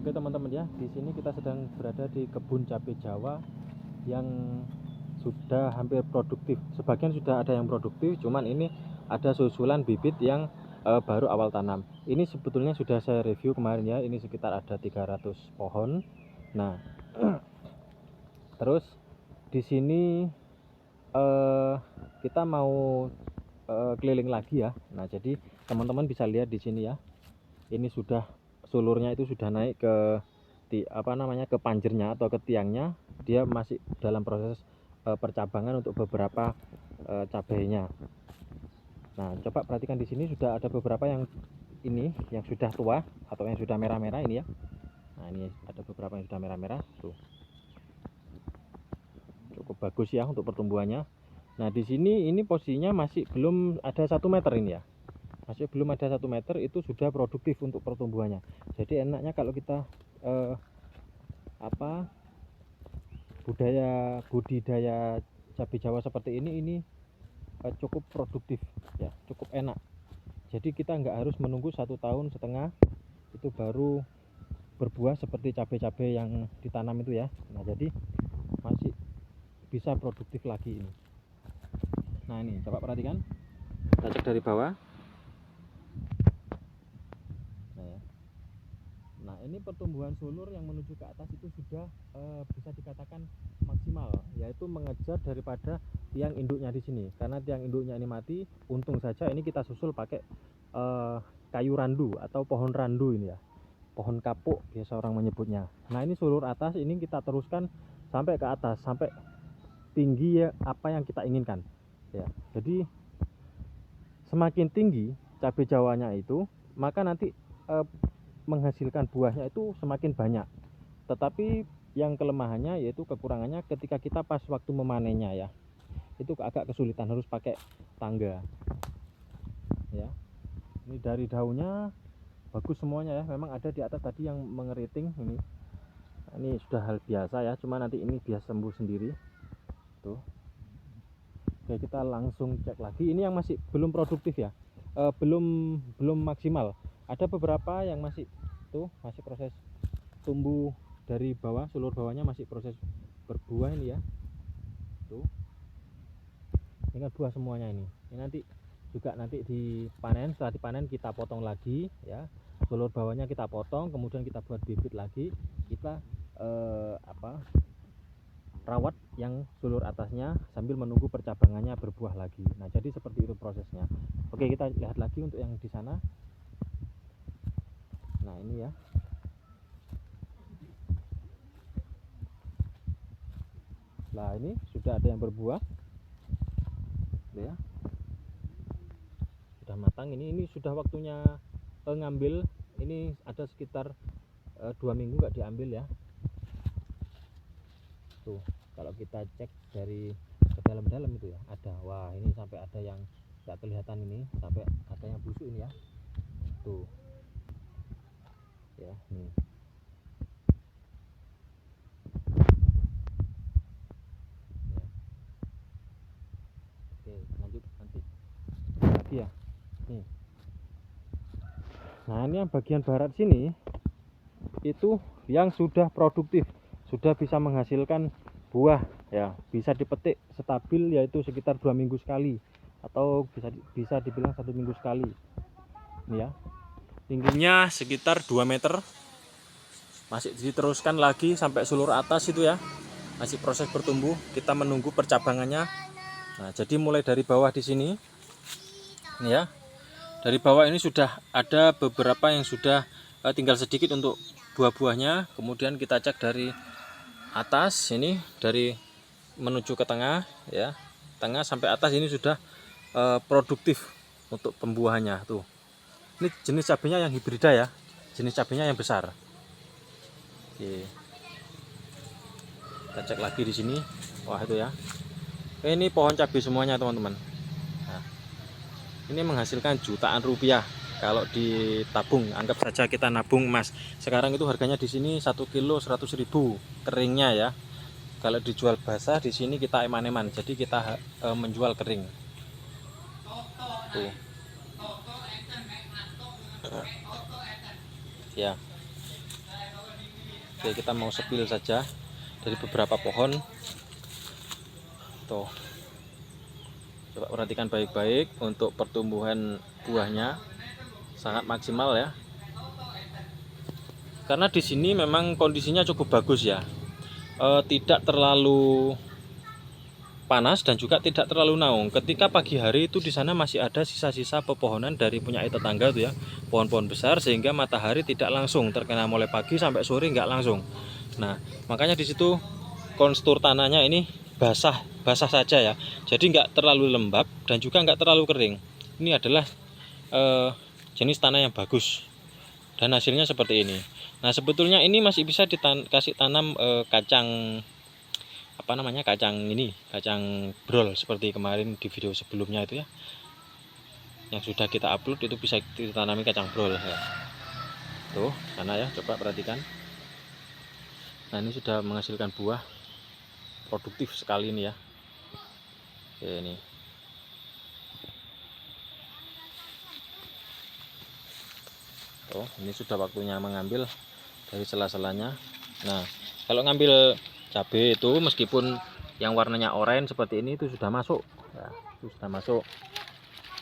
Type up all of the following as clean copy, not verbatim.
Oke teman-teman ya, di sini kita sedang berada di kebun cabai Jawa yang sudah hampir produktif. Sebagian sudah ada yang produktif, cuman ini ada susulan bibit yang baru awal tanam. Ini sebetulnya sudah saya review kemarin ya, ini sekitar ada 300 pohon. Nah, terus di sini kita mau keliling lagi ya. Nah, jadi teman-teman bisa lihat di sini ya. Ini sudah sulurnya itu sudah naik ke ke panjernya atau ke tiangnya. Dia masih dalam proses percabangan untuk beberapa cabainya. Nah, coba perhatikan di sini sudah ada beberapa yang ini yang sudah tua atau yang sudah merah-merah ini ya. Nah, ini ada beberapa yang sudah merah-merah tuh. Cukup bagus ya untuk pertumbuhannya. Nah, di sini ini posisinya masih belum ada 1 meter ini ya. Masih belum ada 1 meter, itu sudah produktif untuk pertumbuhannya. Jadi enaknya kalau kita budidaya cabai Jawa seperti ini cukup produktif ya, cukup enak. Jadi kita nggak harus menunggu 1,5 tahun itu baru berbuah seperti cabai-cabai yang ditanam itu ya. Nah, jadi masih bisa produktif lagi ini. Nah, ini coba perhatikan, kita cek dari bawah. Nah, ini pertumbuhan sulur yang menuju ke atas itu sudah bisa dikatakan maksimal, yaitu mengejar daripada tiang induknya di sini. Karena tiang induknya ini mati, untung saja ini kita susul pakai kayu randu atau pohon randu ini ya. Pohon kapuk biasa orang menyebutnya. Nah, ini sulur atas ini kita teruskan sampai ke atas, sampai tinggi ya apa yang kita inginkan. Ya. Jadi semakin tinggi cabai Jawanya itu, maka nanti menghasilkan buahnya itu semakin banyak. Tetapi yang kelemahannya yaitu kekurangannya ketika kita pas waktu memanennya ya, itu agak kesulitan, harus pakai tangga ya. Ini dari daunnya bagus semuanya ya, memang ada di atas tadi yang mengeriting ini. Ini sudah hal biasa ya, cuma nanti ini biasa sembuh sendiri tuh. Oke, kita langsung cek lagi. Ini yang masih belum produktif ya, belum maksimal. Ada beberapa yang masih proses tumbuh dari bawah, sulur bawahnya masih proses berbuah ini ya. Tuh. Ini kan buah semuanya ini. Ini nanti dipanen, setelah dipanen kita potong lagi ya. Sulur bawahnya kita potong, kemudian kita buat bibit lagi. Kita rawat yang sulur atasnya sambil menunggu percabangannya berbuah lagi. Nah, jadi seperti itu prosesnya. Oke, kita lihat lagi untuk yang di sana. Nah, ini ya. Nah, ini sudah ada yang berbuah ya, sudah matang. Ini sudah waktunya ngambil. Ini ada sekitar 2 minggu nggak diambil ya. Tuh, kalau kita cek dari ke dalam-dalam itu ya ada. Wah, ini sampai ada yang nggak kelihatan, ini sampai ada yang busuk ini ya. Tuh ya, nih. Oke, lanjut nanti lagi ya. Nih. Nah, ini yang bagian barat sini itu yang sudah produktif, sudah bisa menghasilkan buah ya, bisa dipetik stabil yaitu sekitar 2 minggu sekali atau bisa dibilang 1 minggu sekali. Ini ya. Tingginya sekitar 2 meter. Masih diteruskan lagi sampai sulur atas itu ya. Masih proses bertumbuh, kita menunggu percabangannya. Nah, jadi mulai dari bawah di sini, ini ya, dari bawah ini sudah ada beberapa yang sudah tinggal sedikit untuk buah-buahnya. Kemudian kita cek dari atas ini, dari menuju ke tengah ya, tengah sampai atas ini sudah produktif untuk pembuahannya tuh. Ini jenis cabenya yang hibrida ya, jenis cabenya yang besar. Oke. Kita cek lagi di sini. Wah, itu ya. Ini pohon cabai semuanya teman-teman. Nah, ini menghasilkan jutaan rupiah kalau ditabung. Anggap saja kita nabung emas. Sekarang itu harganya di sini 1 kilo 100.000 keringnya ya. Kalau dijual basah di sini kita eman-eman. Jadi kita menjual kering. Tuh. Ya. Oke, kita mau sepil saja dari beberapa pohon. Tuh, coba perhatikan baik-baik untuk pertumbuhan buahnya sangat maksimal ya. Karena di sini memang kondisinya cukup bagus ya. Tidak terlalu panas dan juga tidak terlalu naung. Ketika pagi hari itu di sana masih ada sisa-sisa pepohonan dari punya tetangga tuh ya, pohon-pohon besar, sehingga matahari tidak langsung terkena mulai pagi sampai sore, nggak langsung. Nah, makanya di situ konstur tanahnya ini basah saja ya. Jadi nggak terlalu lembab dan juga nggak terlalu kering. Ini adalah jenis tanah yang bagus dan hasilnya seperti ini. Nah, sebetulnya ini masih bisa dikasih tanam kacang kacang brol seperti kemarin di video sebelumnya itu ya, yang sudah kita upload, itu bisa ditanami kacang brol ya. Tuh sana ya, coba perhatikan. Nah, ini sudah menghasilkan buah produktif sekali ini ya. Oke, ini tuh, ini sudah waktunya mengambil dari sela-selanya. Nah, kalau ngambil cabai itu meskipun yang warnanya oranye seperti ini itu sudah masuk ya, itu sudah masuk.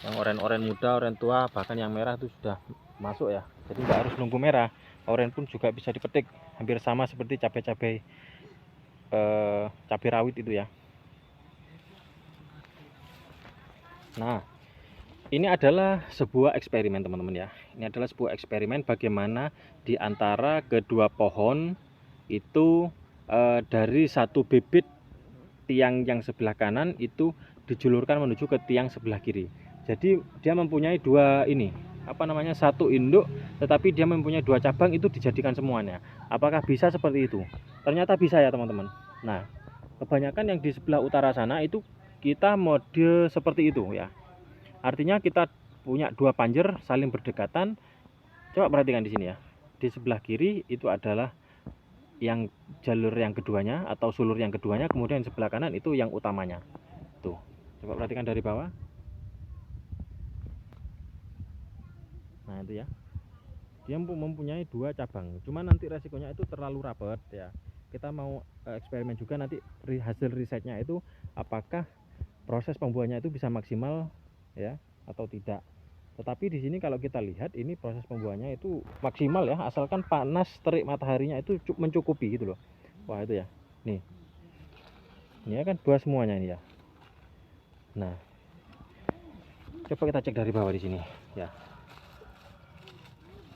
Yang oranye muda, oranye tua, bahkan yang merah itu sudah masuk ya. Jadi nggak harus nunggu merah, oranye pun juga bisa dipetik. Hampir sama seperti cabai rawit itu ya. Nah, ini adalah sebuah eksperimen teman-teman ya. Ini adalah sebuah eksperimen bagaimana di antara kedua pohon itu dari satu bibit tiang yang sebelah kanan itu dijulurkan menuju ke tiang sebelah kiri. Jadi dia mempunyai satu induk, tetapi dia mempunyai dua cabang, itu dijadikan semuanya. Apakah bisa seperti itu? Ternyata bisa ya teman-teman. Nah, kebanyakan yang di sebelah utara sana itu kita mode seperti itu ya. Artinya kita punya dua panjer saling berdekatan. Coba perhatikan di sini ya. Di sebelah kiri itu adalah yang jalur yang keduanya atau sulur yang keduanya, kemudian sebelah kanan itu yang utamanya. Tuh, coba perhatikan dari bawah. Nah, itu ya. Dia mempunyai dua cabang. Cuma nanti resikonya itu terlalu rapat ya. Kita mau eksperimen juga nanti hasil risetnya itu apakah proses pembuahannya itu bisa maksimal ya atau tidak. Tetapi di sini kalau kita lihat ini proses pembuahannya itu maksimal ya, asalkan panas terik mataharinya itu mencukupi gitu loh. Wah, itu ya. Nih. Ini kan buah semuanya ini ya. Nah, coba kita cek dari bawah di sini ya.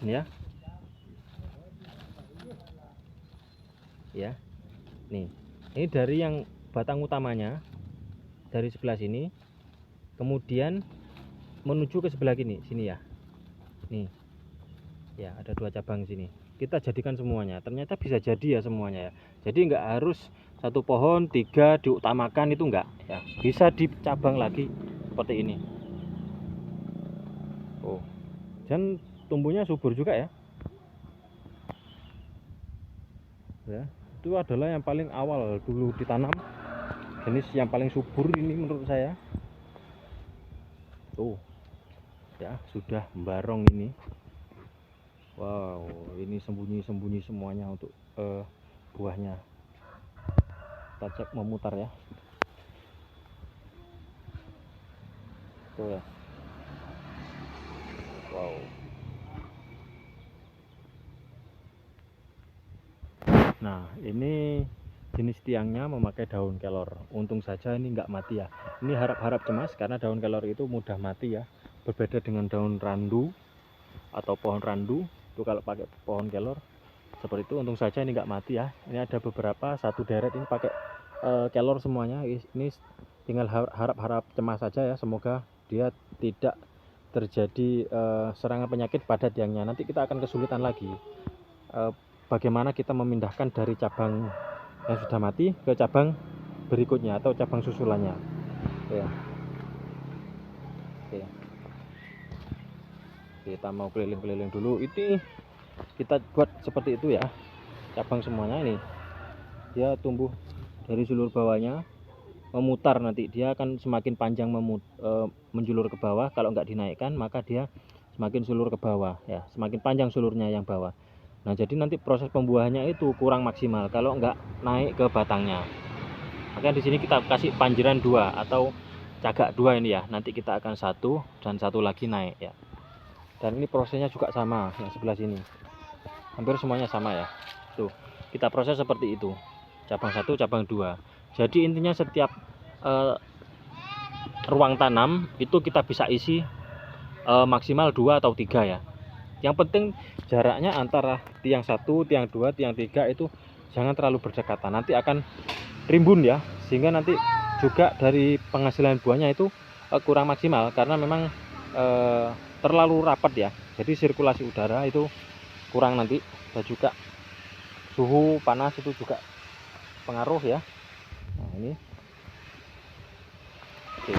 Ini ya. Ya. Nih. Ini dari yang batang utamanya dari sebelah sini, kemudian menuju ke sebelah sini ya. Nih. Ya, ada dua cabang sini. Kita jadikan semuanya. Ternyata bisa jadi ya semuanya ya. Jadi nggak harus satu pohon 3 diutamakan, itu enggak ya. Bisa dicabang lagi seperti ini. Oh. Dan tumbuhnya subur juga ya. Ya, itu adalah yang paling awal dulu ditanam. Jenis yang paling subur ini menurut saya. Tuh. Ya, sudah membarong ini. Wow, ini sembunyi-sembunyi semuanya untuk buahnya. Kita cek memutar ya. Tuh ya. Wow. Nah, ini jenis tiangnya memakai daun kelor. Untung saja ini nggak mati ya. Ini harap-harap cemas karena daun kelor itu mudah mati ya. Berbeda dengan daun randu atau pohon randu. Itu kalau pakai pohon kelor seperti itu, untung saja ini nggak mati ya. Ini ada beberapa, satu deret ini pakai kelor semuanya. Ini tinggal harap-harap cemas saja ya, semoga dia tidak terjadi serangan penyakit pada tiangnya. Nanti kita akan kesulitan lagi bagaimana kita memindahkan dari cabang yang sudah mati ke cabang berikutnya atau cabang susulannya ya. Oke. Kita mau keliling-keliling dulu. Ini kita buat seperti itu ya, cabang semuanya. Ini dia tumbuh dari sulur bawahnya memutar, nanti dia akan semakin panjang menjulur ke bawah. Kalau nggak dinaikkan maka dia semakin sulur ke bawah ya, semakin panjang sulurnya yang bawah. Nah jadi nanti proses pembuahannya itu kurang maksimal kalau nggak naik ke batangnya. Makanya di sini kita kasih panjiran 2 atau cagak 2 ini ya. Nanti kita akan satu dan satu lagi naik ya. Dan ini prosesnya juga sama yang sebelah sini. Hampir semuanya sama ya. Tuh, kita proses seperti itu. Cabang 1, cabang 2. Jadi intinya setiap ruang tanam itu kita bisa isi maksimal 2 atau 3 ya. Yang penting jaraknya antara tiang 1, tiang 2, tiang 3 itu jangan terlalu berdekatan. Nanti akan rimbun ya, sehingga nanti juga dari penghasilan buahnya itu kurang maksimal karena memang terlalu rapat ya. Jadi sirkulasi udara itu kurang nanti, dan juga suhu panas itu juga pengaruh ya. Nah ini oke.